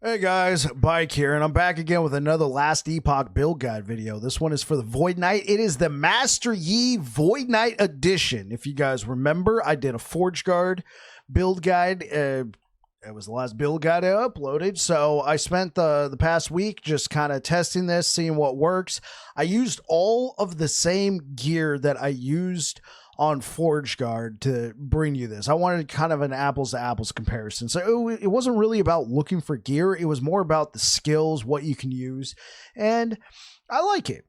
Hey guys, Bike here, and I'm back again with another Last Epoch build guide video. This one is for the Void Knight. It is the Master Yi Void Knight edition. If you guys remember, I did a Forge Guard build guide. It was the last build guide I uploaded, so I spent the past week just kind of testing this, seeing what works. I used all of the same gear that I used on Forge Guard to bring you this. I wanted kind of an apples to apples comparison. So it wasn't really about looking for gear. It was more about the skills, what you can use. And I like it.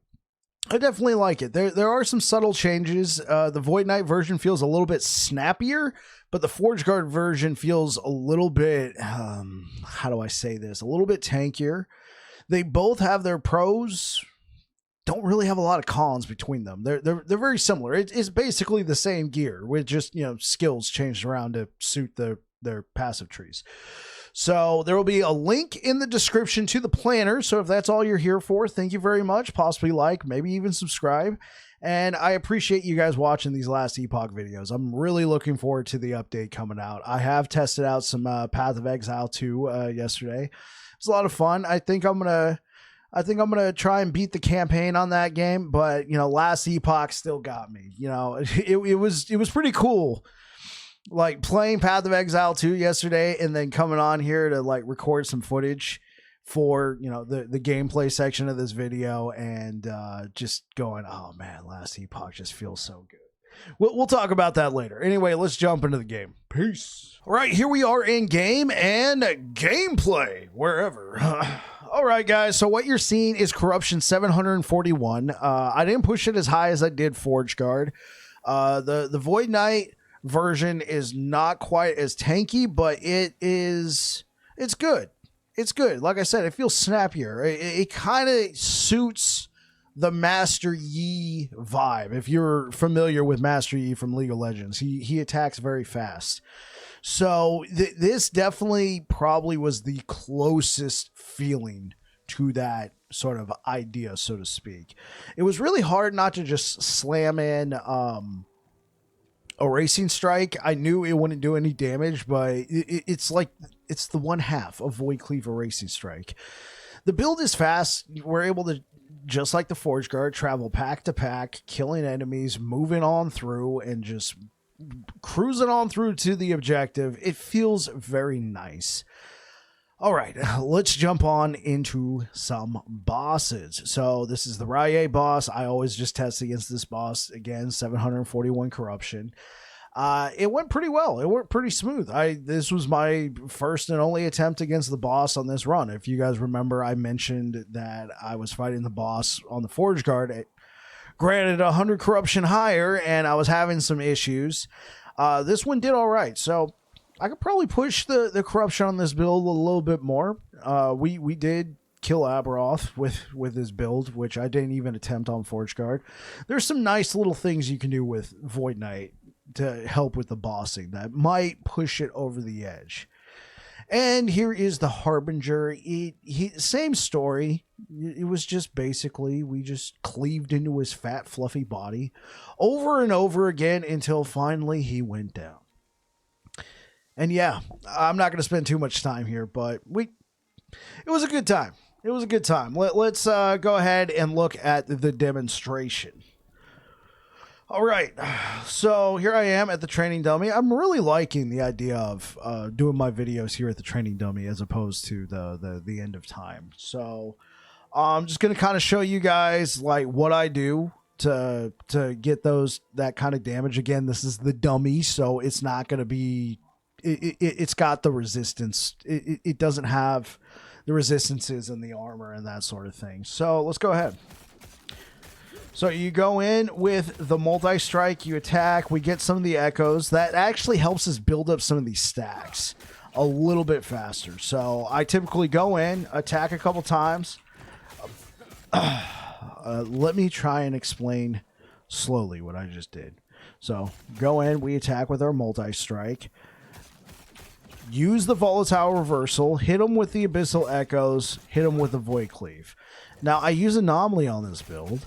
I definitely like it. There are some subtle changes. The Void Knight version feels a little bit snappier, but the Forge Guard version feels a little bit, how do I say this? A little bit tankier. They both have their pros. Don't really have a lot of cons between them. They're very similar. It's basically the same gear with just, skills changed around to suit their passive trees. So there will be a link in the description to the planner. So if that's all you're here for, thank you very much. Possibly like, maybe even subscribe. And I appreciate you guys watching these Last Epoch videos. I'm really looking forward to the update coming out. I have tested out some Path of Exile 2 yesterday. It was a lot of fun. I think I'm gonna try and beat the campaign on that game, but Last Epoch still got me. It was pretty cool, like playing Path of Exile 2 yesterday, and then coming on here to like record some footage for the gameplay section of this video, and just going, oh man, Last Epoch just feels so good. We'll talk about that later. Anyway, let's jump into the game. Peace. All right, here we are in game and gameplay wherever. All right, guys, so what you're seeing is Corruption 741. I didn't push it as high as I did Forge Guard. The Void Knight version is not quite as tanky, but it's good. It's good. Like I said, it feels snappier. It kind of suits the Master Yi vibe. If you're familiar with Master Yi from League of Legends, he attacks very fast. So this definitely probably was the closest feeling to that sort of idea, so to speak. It was really hard not to just slam in a Racing Strike. I knew it wouldn't do any damage, but it's like it's the one half of Void Cleave Racing Strike. The build is fast. We're able to, just like the Forge Guard, travel pack to pack, killing enemies, moving on through, and just cruising on through to the objective. It feels very nice. All right, let's jump on into some bosses. So this is the Rye boss. I always just test against this boss. Again, 741 corruption. It went pretty well. It went pretty smooth. This was my first and only attempt against the boss on this run. If you guys remember, I mentioned that I was fighting the boss on the Forge Guard. Granted, 100 corruption higher, and I was having some issues. This one did all right, so I could probably push the corruption on this build a little bit more. We did kill Aberoth with this build, which I didn't even attempt on Forge Guard. There's some nice little things you can do with Void Knight to help with the bossing that might push it over the edge. And here is the Harbinger. Same story. It was just basically, we just cleaved into his fat, fluffy body over and over again until finally he went down. And yeah, I'm not going to spend too much time here, but it was a good time. It was a good time. Let's go ahead and look at the demonstration. All right, so here I am at the training dummy. I'm really liking the idea of doing my videos here at the training dummy as opposed to the end of time. So I'm just going to kind of show you guys like what I do to get that kind of damage. Again, this is the dummy, so it's not going to be, it's got the resistance. It doesn't have the resistances and the armor and that sort of thing. So let's go ahead. So you go in with the multi-strike, you attack, we get some of the echoes. That actually helps us build up some of these stacks a little bit faster. So I typically go in, attack a couple times. Let me try and explain slowly what I just did. So go in, we attack with our multi-strike. Use the volatile reversal, hit them with the abyssal echoes, hit them with the void cleave. Now I use anomaly on this build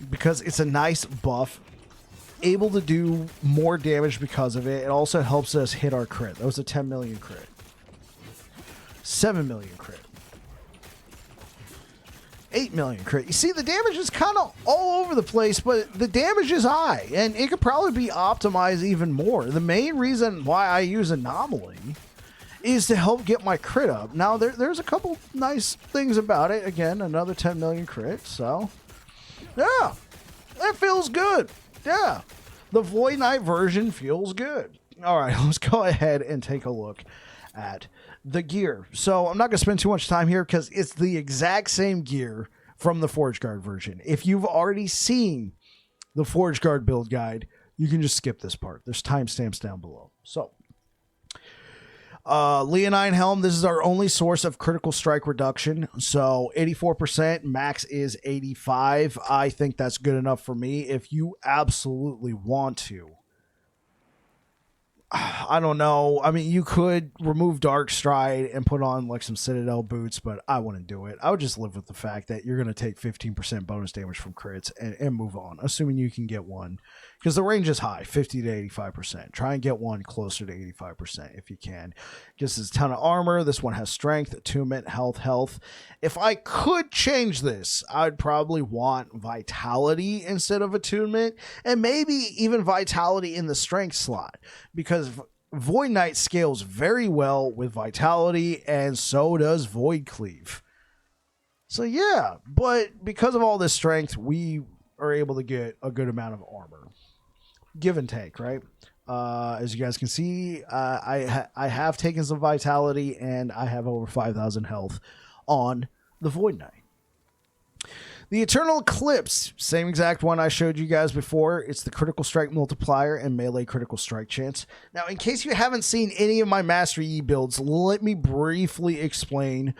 because it's a nice buff, able to do more damage because of it. It also helps us hit our crit. That was a 10 million crit. 7 million crit. 8 million crit. You see, the damage is kind of all over the place, but the damage is high, and it could probably be optimized even more. The main reason why I use Anomaly is to help get my crit up. Now, there's a couple nice things about it. Again, another 10 million crit, so yeah, that feels good. Yeah, the Void Knight version feels good. All right, let's go ahead and take a look at the gear. So I'm not going to spend too much time here because it's the exact same gear from the Forge Guard version. If you've already seen the Forge Guard build guide, you can just skip this part. There's timestamps down below. So Leonine Helm, this is our only source of critical strike reduction. So 84%, max is 85. I think that's good enough for me. If you absolutely want to, I don't know. I mean, you could remove Dark Stride and put on like some Citadel boots, but I wouldn't do it. I would just live with the fact that you're going to take 15% bonus damage from crits and move on, assuming you can get one. Because the range is high, 50 to 85%. Try and get one closer to 85% if you can. Gives us a ton of armor. This one has strength, attunement, health. If I could change this, I'd probably want vitality instead of attunement, and maybe even vitality in the strength slot, because Void Knight scales very well with vitality, and so does Void Cleave. So yeah, but because of all this strength, we are able to get a good amount of armor. Give and take, right? As you guys can see, I have taken some vitality, and I have over 5,000 health on the Void Knight. The Eternal Eclipse, same exact one I showed you guys before. It's the critical strike multiplier and melee critical strike chance. Now, in case you haven't seen any of my Master Yi builds, let me briefly explain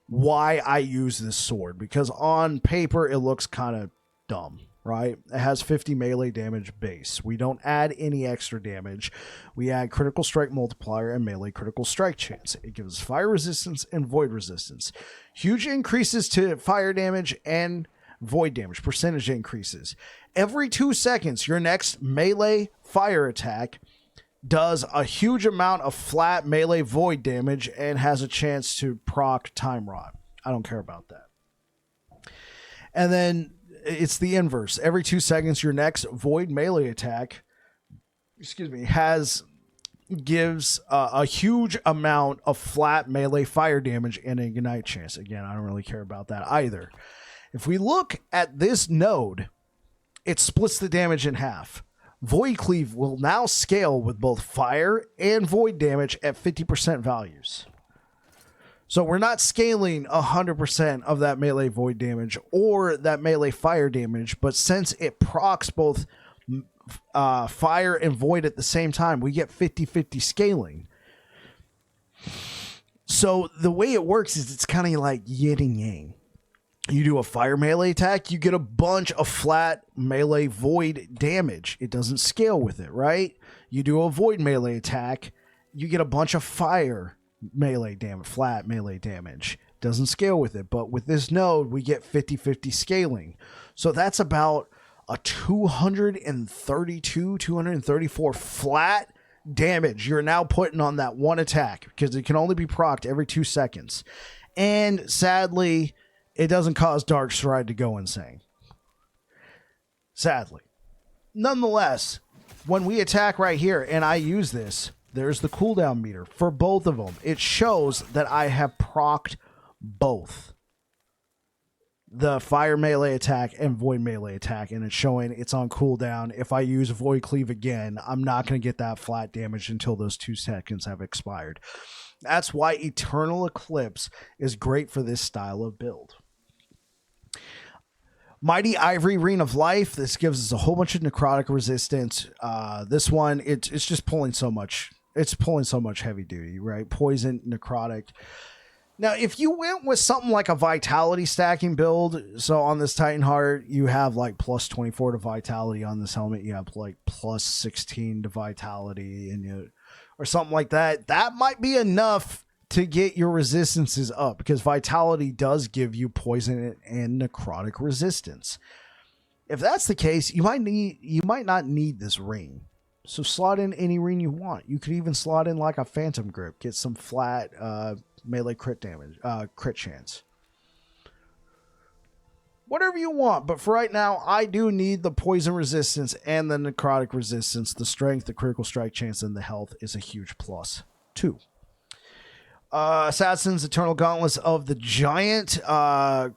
why I use this sword, because on paper it looks kind of dumb, right? It has 50 melee damage base. We don't add any extra damage. We add critical strike multiplier and melee critical strike chance. It gives fire resistance and void resistance. Huge increases to fire damage and void damage. Percentage increases. Every 2 seconds, your next melee fire attack does a huge amount of flat melee void damage and has a chance to proc Time Rot. I don't care about that. And then it's the inverse. Every 2 seconds, your next void melee attack, gives a huge amount of flat melee fire damage and an ignite chance. Again, I don't really care about that either. If we look at this node, it splits the damage in half. Void Cleave will now scale with both fire and void damage at 50% values. So we're not scaling 100% of that melee void damage or that melee fire damage, but since it procs both fire and void at the same time, we get 50-50 scaling. So the way it works is it's kind of like yin and yang. You do a fire melee attack, you get a bunch of flat melee void damage. It doesn't scale with it, right? You do a void melee attack, you get a bunch of fire melee damage, flat melee damage. Doesn't scale with it, but with this node, we get 50-50 scaling. So that's about a 232, 234 flat damage you're now putting on that one attack, because it can only be procced every 2 seconds. And sadly, it doesn't cause Dark Stride to go insane. Sadly. Nonetheless, when we attack right here, and I use this, there's the cooldown meter for both of them. It shows that I have procced both the fire melee attack and void melee attack, and it's showing it's on cooldown. If I use Void Cleave again, I'm not going to get that flat damage until those 2 seconds have expired. That's why Eternal Eclipse is great for this style of build. Mighty Ivory Ring of Life. This gives us a whole bunch of necrotic resistance. This one, it's just pulling so much. It's pulling so much heavy duty, right? Poison, necrotic. Now, if you went with something like a vitality stacking build, so on this Titanheart, you have like plus 24 to vitality on this helmet. You have like plus 16 to vitality, and or something like that. That might be enough to get your resistances up, because vitality does give you poison and necrotic resistance. If that's the case, you might not need this ring. So slot in any ring you want. You could even slot in like a phantom grip, get some flat melee crit damage, crit chance. Whatever you want, but for right now, I do need the poison resistance and the necrotic resistance. The strength, the critical strike chance, and the health is a huge plus too. Assassin's Eternal Gauntlets of the Giant.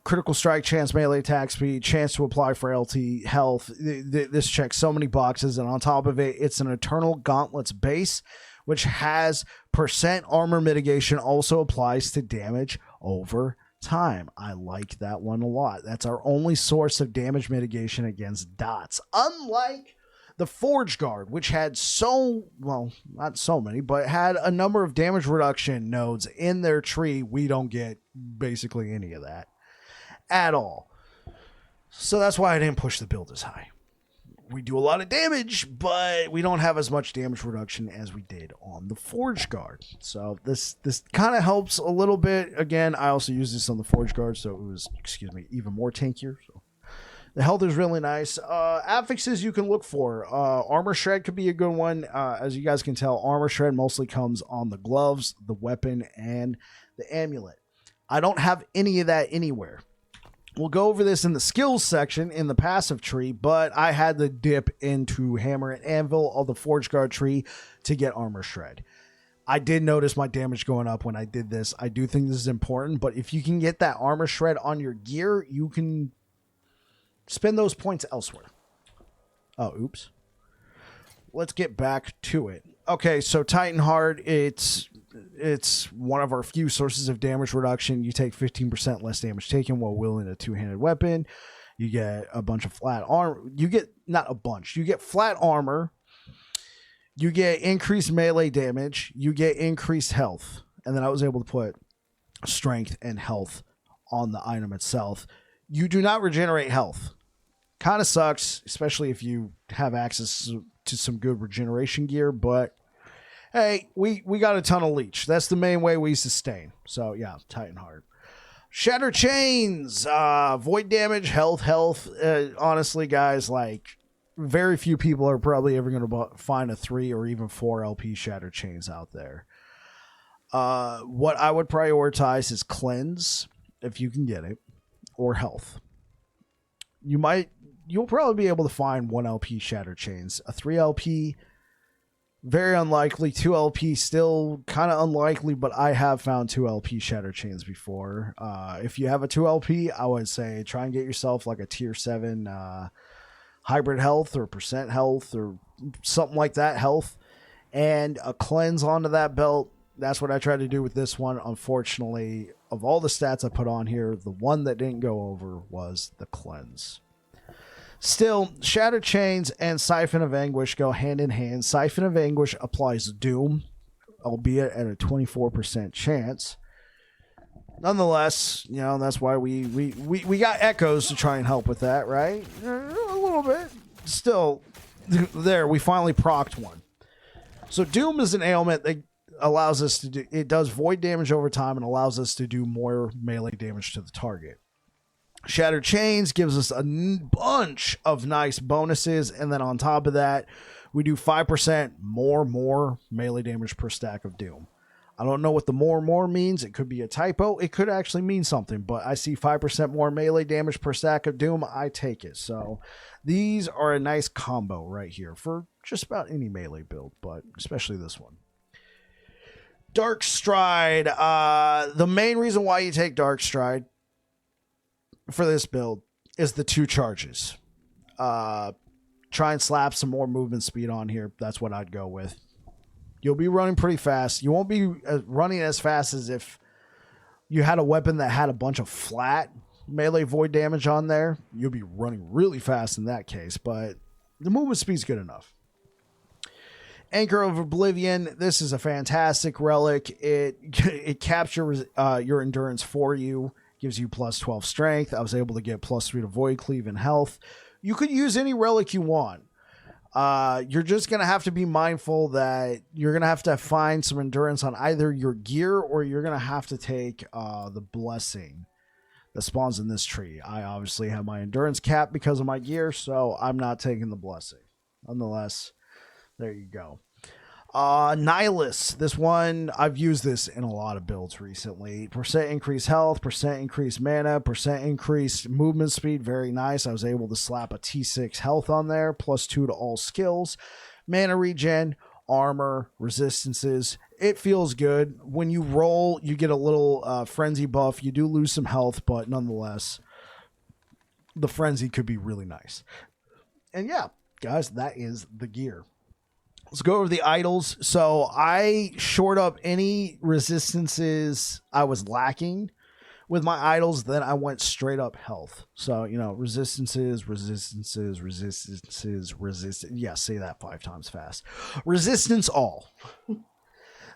Critical strike chance, melee attack speed, chance to apply for LT health. This checks so many boxes, and on top of it, it's an Eternal Gauntlets base, which has percent armor mitigation, also applies to damage over time. I like that one a lot. That's our only source of damage mitigation against dots. Unlike the Forge Guard, which had not so many, but had a number of damage reduction nodes in their tree, we don't get basically any of that at all. So that's why I didn't push the build as high. We do a lot of damage, but we don't have as much damage reduction as we did on the Forge Guard. So this kind of helps a little bit. Again, I also use this on the Forge Guard, so it was, even more tankier. So the health is really nice. Affixes you can look for. Armor Shred could be a good one. As you guys can tell, Armor Shred mostly comes on the gloves, the weapon, and the amulet. I don't have any of that anywhere. We'll go over this in the skills section in the passive tree, but I had to dip into Hammer and Anvil of the Forge Guard tree to get Armor Shred. I did notice my damage going up when I did this. I do think this is important, but if you can get that Armor Shred on your gear, you can spend those points elsewhere. Oh, oops. Let's get back to it. Okay, so Titan Heart, it's one of our few sources of damage reduction. You take 15% less damage taken while wielding a two-handed weapon. You get a bunch of flat armor. You get flat armor. You get increased melee damage. You get increased health. And then I was able to put strength and health on the item itself. You do not regenerate health. Kind of sucks, especially if you have access to some good regeneration gear, but hey, we got a ton of leech. That's the main way we sustain. So yeah, Titan Heart. Shatter Chains, void damage, health. Honestly, guys, like very few people are probably ever going to find a 3 or even 4 LP Shatter Chains out there. What I would prioritize is Cleanse, if you can get it, or Health. You'll probably be able to find 1 LP Shatter Chains. A 3 LP, very unlikely. 2 LP, still kind of unlikely, but I have found 2 LP Shatter Chains before. If you have a 2 LP, I would say try and get yourself like a tier 7 hybrid health or percent health or something like that health, and a Cleanse onto that belt. That's what I tried to do with this one. Unfortunately, of all the stats I put on here, the one that didn't go over was the Cleanse. Still, Shatter Chains and Siphon of Anguish go hand in hand. Siphon of Anguish applies Doom, albeit at a 24% chance. Nonetheless, that's why we got Echoes to try and help with that, right? A little bit. Still, there, we finally procced one. So Doom is an ailment that allows us to do, it does void damage over time and allows us to do more melee damage to the target. Shattered Chains gives us a bunch of nice bonuses, and then on top of that, we do 5% more melee damage per stack of Doom. I don't know what the more means. It could be a typo. It could actually mean something, but I see 5% more melee damage per stack of Doom. I take it. So these are a nice combo right here for just about any melee build, but especially this one. Dark Stride. The main reason why you take Dark Stride for this build is the 2 charges. Try and slap some more movement speed on here. That's what I'd go with. You'll be running pretty fast. You won't be running as fast as if you had a weapon that had a bunch of flat melee void damage on there. You'll be running really fast in that case, but the movement speed's good enough. Anchor of Oblivion. This is a fantastic relic. It captures your endurance for you. Gives you plus 12 strength. I was able to get plus 3 to void cleave and health. You could use any relic you want. You're just going to have to be mindful that you're going to have to find some endurance on either your gear, or you're going to have to take the blessing that spawns in this tree. I obviously have my endurance cap because of my gear, so I'm not taking the blessing. Nonetheless, there you go. Nihilus. This one, I've used this in a lot of builds recently. Percent increased health, percent increased mana, percent increased movement speed. Very nice. I was able to slap a T6 health on there, +2 to all skills. Mana regen, armor, resistances. It feels good. When you roll, you get a little frenzy buff. You do lose some health, but nonetheless, the frenzy could be really nice. And yeah, guys, that is the gear. Let's go over the idols. So I shored up any resistances I was lacking with my idols. Then I went straight up health. So, you know, resistances. Yeah, say that 5 times fast. Resistance all.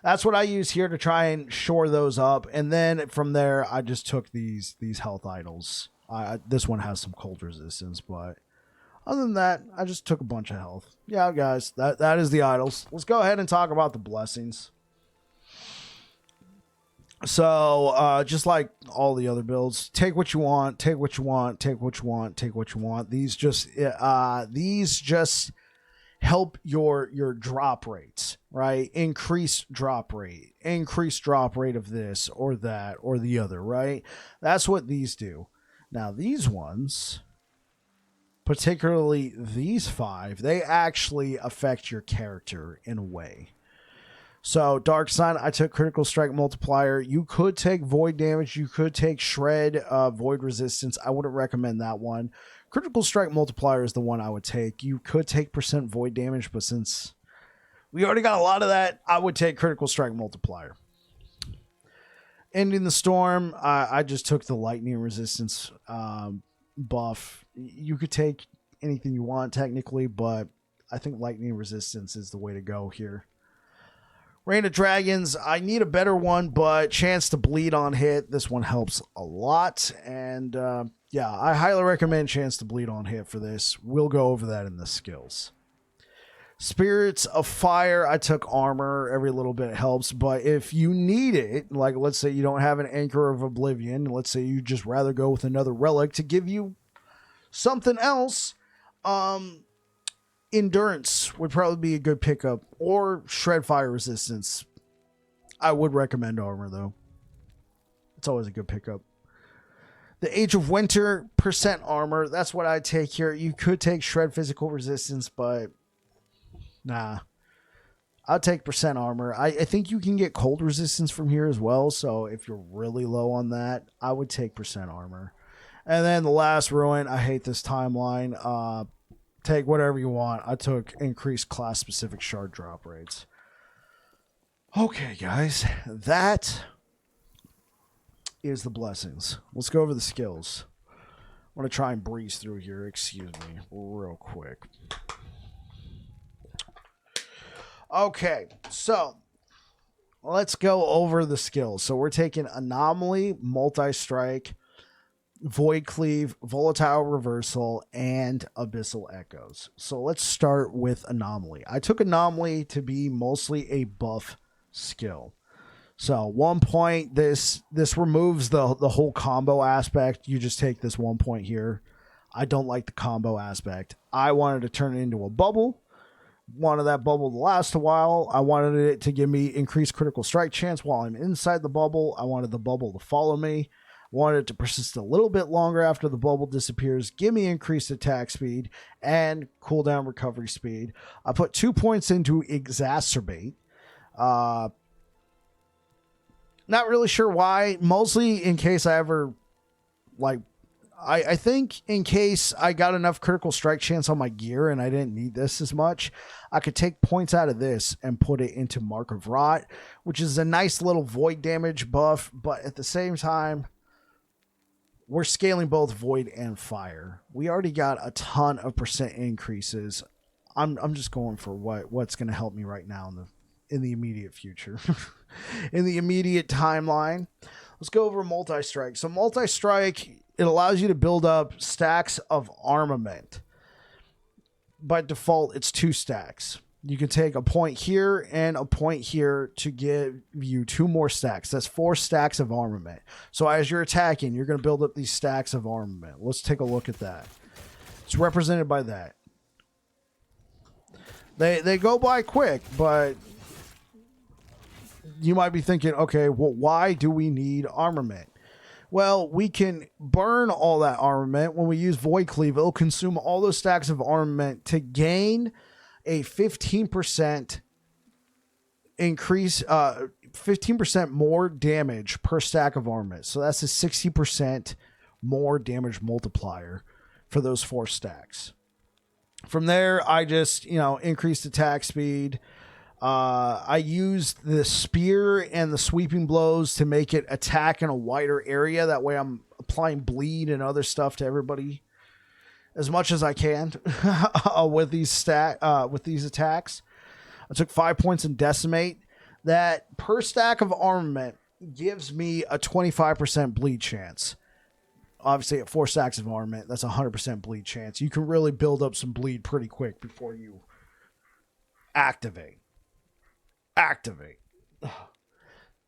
That's what I use here to try and shore those up. And then from there, I just took these health idols. This one has some cold resistance, but other than that, I just took a bunch of health. Yeah, guys, that is the idols. Let's go ahead and talk about the blessings. So, just like all the other builds, take what you want, take what you want, take what you want, take what you want. These just help your drop rates, right? Increase drop rate of this or that or the other, right? That's what these do. Now, these ones, particularly these 5, they actually affect your character in a way. So, Dark Sign, I took Critical Strike Multiplier. You could take Void Damage. You could take Shred, Void Resistance. I wouldn't recommend that one. Critical Strike Multiplier is the one I would take. You could take % Void Damage, but since we already got a lot of that, I would take Critical Strike Multiplier. Ending the Storm, I just took the Lightning Resistance buff. You could take anything you want technically, but I think Lightning Resistance is the way to go here. Reign of Dragons, I need a better one, but chance to bleed on hit. This one helps a lot. And yeah, I highly recommend chance to bleed on hit for this. We'll go over that in the skills. Spirits of Fire, I took armor. Every little bit helps, but if you need it, like let's say you don't have an Anchor of Oblivion, let's say you just rather go with another relic to give you something else, Endurance would probably be a good pickup, or Shred Fire Resistance. I would recommend armor though. It's always a good pickup. The Age of Winter, % armor, that's what I take here. You could take Shred Physical Resistance, but nah. I'll take % armor. I think you can get cold resistance from here as well, so if you're really low on that, I would take % armor. And then the last ruin, I hate this timeline. Take whatever you want. I took increased class-specific shard drop rates. Okay, guys. That is the blessings. Let's go over the skills. I want to try and breeze through here. Excuse me. Real quick. Okay, so let's go over the skills. So we're taking Anomaly, Multi-Strike, Void Cleave, Volatile Reversal, and Abyssal Echoes. So let's start with Anomaly. I took Anomaly to be mostly a buff skill. So 1 point, this removes the whole combo aspect. You just take this 1 point here. I don't like the combo aspect. I wanted to turn it into a bubble. Wanted that bubble to last a while. I wanted it to give me increased critical strike chance while I'm inside the bubble. I wanted the bubble to follow me. Wanted it to persist a little bit longer after the bubble disappears, give me increased attack speed and cooldown recovery speed. I put 2 points into Exacerbate. Not really sure why. Mostly in case I ever, like, I think in case I got enough critical strike chance on my gear and I didn't need this as much, I could take points out of this and put it into Mark of Rot, which is a nice little void damage buff, but at the same time, we're scaling both void and fire. We already got a ton of % increases. I'm just going for what's going to help me right now in the immediate future. In the immediate timeline. Let's go over multi-strike. So multi-strike, it allows you to build up stacks of armament. By default, it's 2 stacks. You can take a point here and a point here to give you 2 more stacks. That's 4 stacks of armament. So as you're attacking, you're going to build up these stacks of armament. Let's take a look at that. It's represented by that. They go by quick, but you might be thinking, okay, well, why do we need armament? Well, we can burn all that armament when we use Void Cleave. It'll consume all those stacks of armament to gain a 15% increase, 15% more damage per stack of armament. So that's a 60% more damage multiplier for those 4 stacks. From there, I just, increased attack speed. I used the spear and the sweeping blows to make it attack in a wider area. That way I'm applying bleed and other stuff to everybody as much as I can with these attacks. I took 5 points in decimate. That per stack of armament gives me a 25% bleed chance. Obviously, at 4 stacks of armament, that's 100% bleed chance. You can really build up some bleed pretty quick before you activate.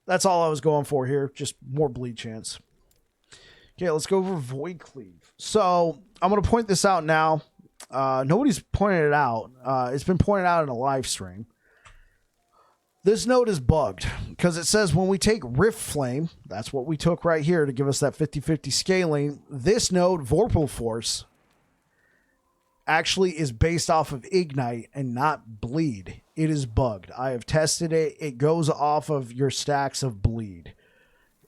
That's all I was going for here. Just more bleed chance. Okay, let's go over Void Cleave. So I'm going to point this out now. Nobody's pointed it out. It's been pointed out in a live stream. This node is bugged because it says when we take Rift Flame, that's what we took right here to give us that 50-50 scaling. This node, Vorpal Force, actually is based off of Ignite and not Bleed. It is bugged. I have tested it. It goes off of your stacks of Bleed.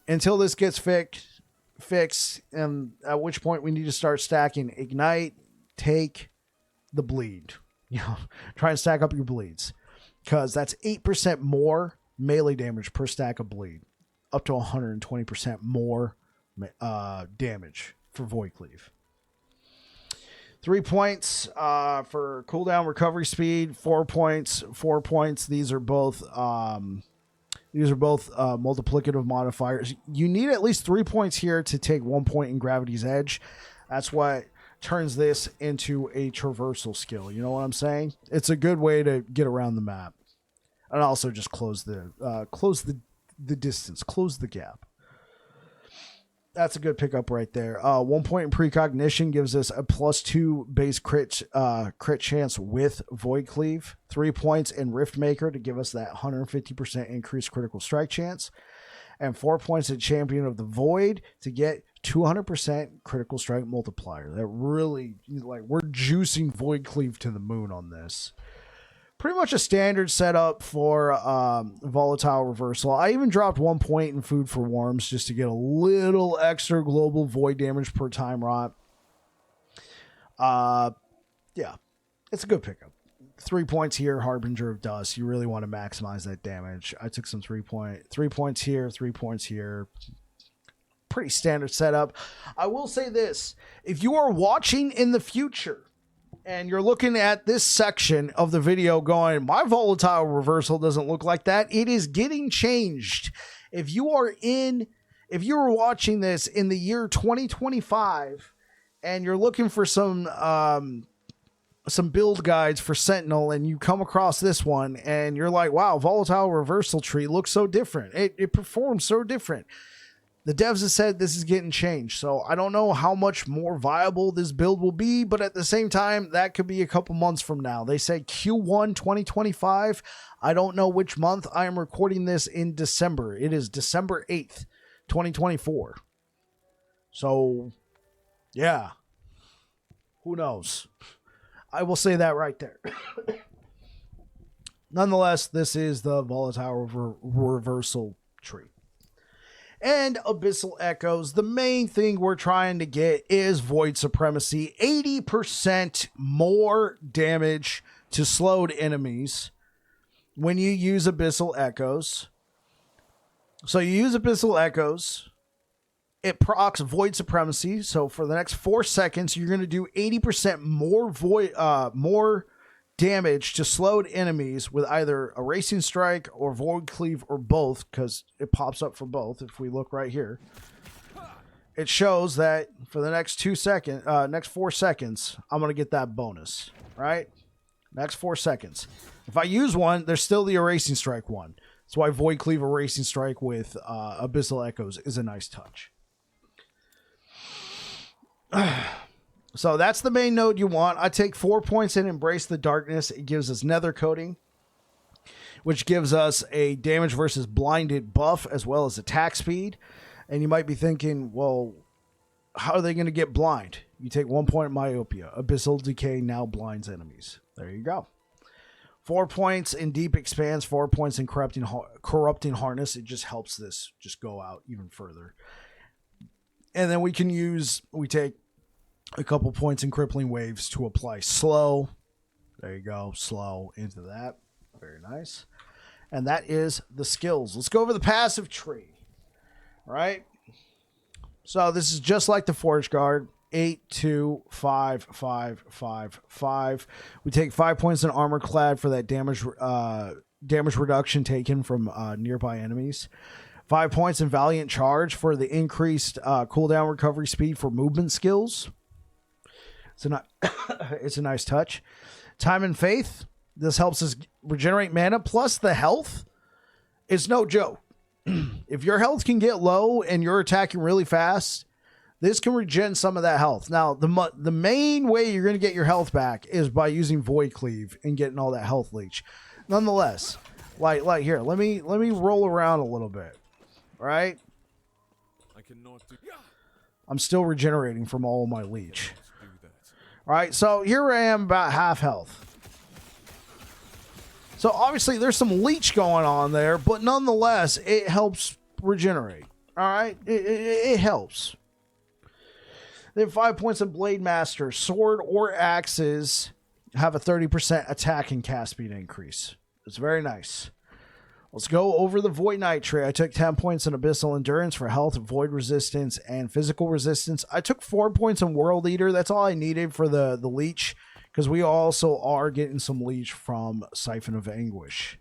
Until this gets fixed, and at which point we need to start stacking Ignite, take the Bleed. Try and stack up your bleeds. Because that's 8% more melee damage per stack of bleed. Up to 120% more damage for Void Cleave. 3 points for cooldown recovery speed. 4 points. 4 points. These are both multiplicative modifiers. You need at least 3 points here to take 1 point in Gravity's Edge. That's what turns this into a traversal skill. You know what I'm saying? It's a good way to get around the map. And also just close the distance, close the gap. That's a good pickup right there. 1 point in precognition gives us a +2 base crit chance with Void Cleave. 3 points in Rift Maker to give us that 150% increased critical strike chance. And 4 points in Champion of the Void to get 200% critical strike multiplier. That really, we're juicing Void Cleave to the moon on this. Pretty much a standard setup for volatile reversal. I even dropped 1 point in Food for Worms just to get a little extra global void damage per time rot. Yeah, it's a good pickup. 3 points here, Harbinger of Dust. You really want to maximize that damage. I took some 3 points here, 3 points here. Pretty standard setup. I will say this: if you are watching in the future and you're looking at this section of the video going, my volatile reversal doesn't look like that, it is getting changed. If you are watching this in the year 2025 and you're looking for some build guides for Sentinel and you come across this one and you're like, wow, volatile reversal tree looks so different. It performs so different. The devs have said this is getting changed, so I don't know how much more viable this build will be, but at the same time, that could be a couple months from now. They say Q1 2025. I don't know which month. I am recording this in December. It is December 8th, 2024. So, yeah. Who knows? I will say that right there. Nonetheless, this is the volatile reversal tree. And Abyssal Echoes, the main thing we're trying to get is Void Supremacy. 80% more damage to slowed enemies when you use Abyssal Echoes. So you use Abyssal Echoes. It procs Void Supremacy. So for the next 4 seconds, you're going to do 80% more damage to slowed enemies with either a Racing Strike or Void Cleave or both, because it pops up for both. If we look right here, it shows that for the next 4 seconds, I'm going to get that bonus, right? Next 4 seconds. If I use one, there's still the Erasing Strike one. That's why Void Cleave Erasing Strike with Abyssal Echoes is a nice touch. So that's the main node you want. I take 4 points in Embrace the Darkness. It gives us Nether Coating. which gives us a damage versus blinded buff as well as attack speed. And you might be thinking, well, how are they going to get blind? You take 1 point of myopia. Abyssal Decay now blinds enemies. There you go. 4 points in Deep Expanse, 4 points in Corrupting Harness. It just helps this just go out even further. And then we take a couple points in Crippling Waves to apply Slow. There you go. Slow into that. Very nice. And that is the skills. Let's go over the passive tree. All right. So this is just like the Forge Guard. 8, 2, 5, 5, 5, 5. We take 5 points in Armor Clad for that damage reduction taken from nearby enemies. 5 points in Valiant Charge for the increased cooldown recovery speed for movement skills. It's a nice touch. Time and Faith. This helps us regenerate mana plus the health. It's no joke. If your health can get low and you're attacking really fast, this can regen some of that health. Now, the main way you're going to get your health back is by using Void Cleave and getting all that health leech. Nonetheless, like here, let me roll around a little bit. All right? I'm still regenerating from all of my leech. All right, so here I am about half health. So obviously there's some leech going on there, but nonetheless, it helps regenerate. All right? It helps. Then 5 points in Blade Master. Sword or axes have a 30% attack and cast speed increase. It's very nice. Let's go over the Void Knight tree. I took 10 points in Abyssal Endurance for health, void resistance, and physical resistance. I took 4 points in World Eater. That's all I needed for the leech, because we also are getting some leech from Siphon of Anguish.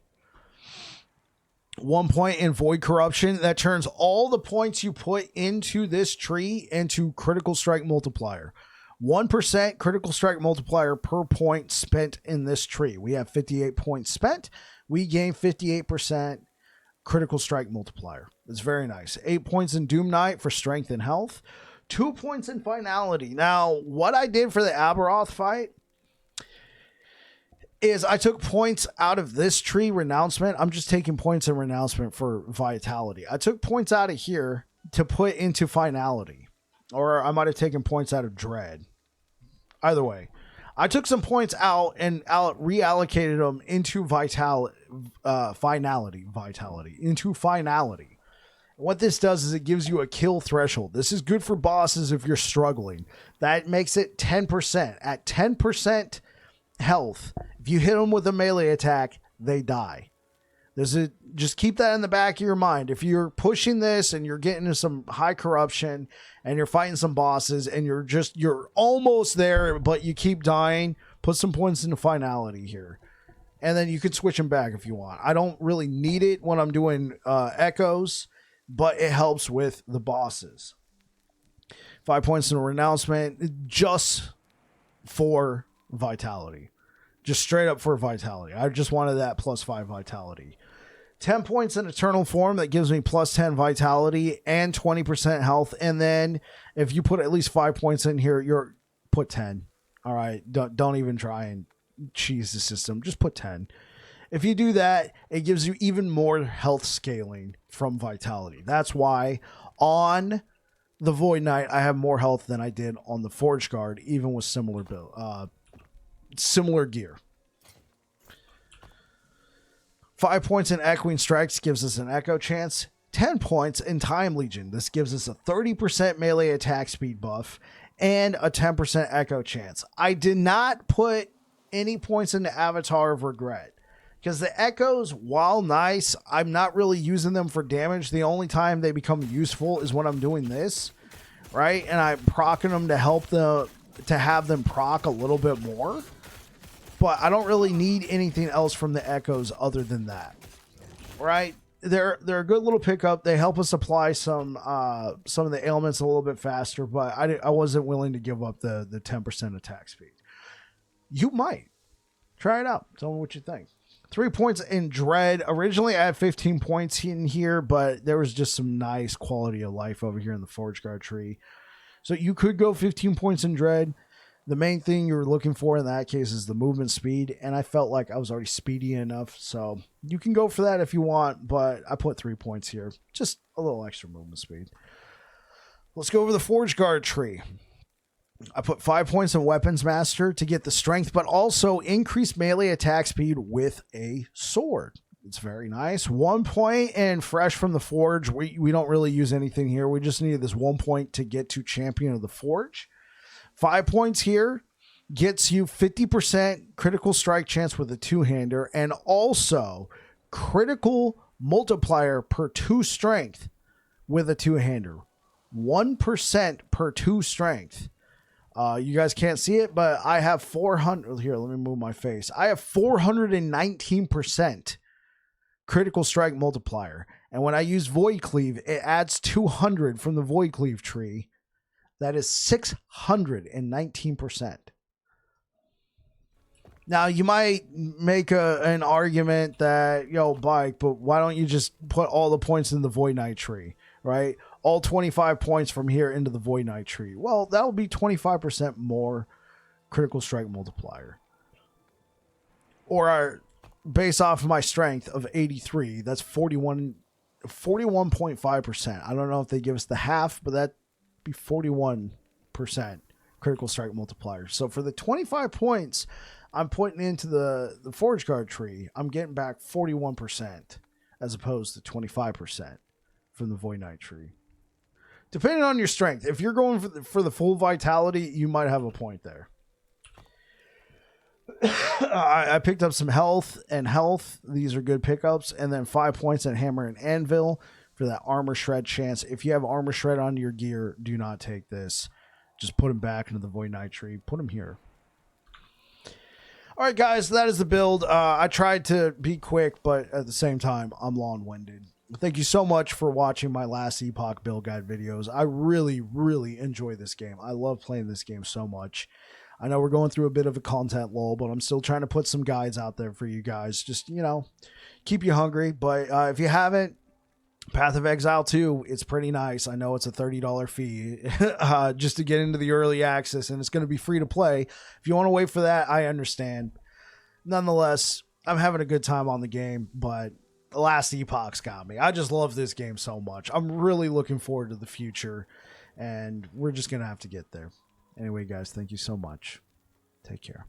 1 point in Void Corruption. That turns all the points you put into this tree into Critical Strike Multiplier. 1% Critical Strike Multiplier per point spent in this tree. We have 58 points spent. We gain 58% Critical Strike Multiplier. It's very nice. 8 points in Doom Knight for strength and health. 2 points in Finality. Now, what I did for the Aberoth fight is I took points out of this tree, Renouncement. I'm just taking points in Renouncement for Vitality. I took points out of here to put into Finality. Or I might have taken points out of Dread. Either way. I took some points out and reallocated them into Finality. Into Finality. What this does is it gives you a kill threshold. This is good for bosses if you're struggling. That makes it 10%. At 10% health, if you hit them with a melee attack, they die. Just keep that in the back of your mind. If you're pushing this and you're getting into some high corruption and you're fighting some bosses and you're almost there, but you keep dying, put some points into Finality here. And then you can switch them back if you want. I don't really need it when I'm doing echoes, but it helps with the bosses. 5 points in Renouncement just for Vitality. Just straight up for Vitality. I just wanted that plus 5 Vitality. 10 points in Eternal Form. That gives me plus 10 Vitality and 20% health. And then if you put at least 5 points in here, you're put 10. All right. Don't even try and cheese the system. Just put 10. If you do that, it gives you even more health scaling from Vitality. That's why on the Void Knight, I have more health than I did on the Forge Guard, even with similar gear. 5 points in Echoing Strikes gives us an echo chance. 10 points in Time Legion. This gives us a 30% melee attack speed buff and a 10% echo chance. I did not put any points into Avatar of Regret because the echoes, while nice, I'm not really using them for damage. The only time they become useful is when I'm doing this, right? And I'm proccing them to help to have them proc a little bit more. But I don't really need anything else from the echoes other than that, right? They're a good little pickup. They help us apply some of the ailments a little bit faster, but I wasn't willing to give up the 10% attack speed. You might try it out. Tell me what you think. 3 points in Dread. Originally, I had 15 points in here, but there was just some nice quality of life over here in the Forge Guard tree. So you could go 15 points in Dread. The main thing you're looking for in that case is the movement speed, and I felt like I was already speedy enough, so you can go for that if you want, but I put 3 points here. Just a little extra movement speed. Let's go over the Forge Guard tree. I put 5 points in Weapons Master to get the strength, but also increase melee attack speed with a sword. It's very nice. 1 point and Fresh from the Forge. We don't really use anything here. We just needed this 1 point to get to Champion of the Forge. 5 points here gets you 50% critical strike chance with a two-hander and also critical multiplier per 2 strength with a two-hander. 1% per 2 strength. You guys can't see it, but I have 400. Here, let me move my face. I have 419% critical strike multiplier. And when I use Void Cleave, it adds 200 from the Void Cleave tree. That is 619%. Now, you might make an argument that, Bike, but why don't you just put all the points in the Void Knight tree, right? All 25 points from here into the Void Knight tree. Well, that would be 25% more critical strike multiplier. Or based off of my strength of 83, that's 41.5%. I don't know if they give us the half, but that'd be 41% critical strike multiplier. So for the 25 points I'm putting into the Forge Guard tree, I'm getting back 41% as opposed to 25% from the Void Knight tree. Depending on your strength, if you're going for the full vitality, you might have a point there. I picked up some health. These are good pickups. And then 5 points in Hammer and Anvil for that armor shred chance. If you have armor shred on your gear, do not take this. Just put them back into the Void Knight tree. Put them here. All right, guys, that is the build. I tried to be quick, but at the same time, I'm long-winded. Thank you so much for watching my last Epoch build guide videos. I really, really enjoy this game. I love playing this game so much. I know we're going through a bit of a content lull, but I'm still trying to put some guides out there for you guys. Just, keep you hungry. But if you haven't, Path of Exile 2, it's pretty nice. I know it's a $30 fee just to get into the early access, and it's going to be free to play. If you want to wait for that, I understand. Nonetheless, I'm having a good time on the game, but the last Epoch's got me. I just love this game so much. I'm really looking forward to the future, and we're just going to have to get there. Anyway, guys, thank you so much. Take care.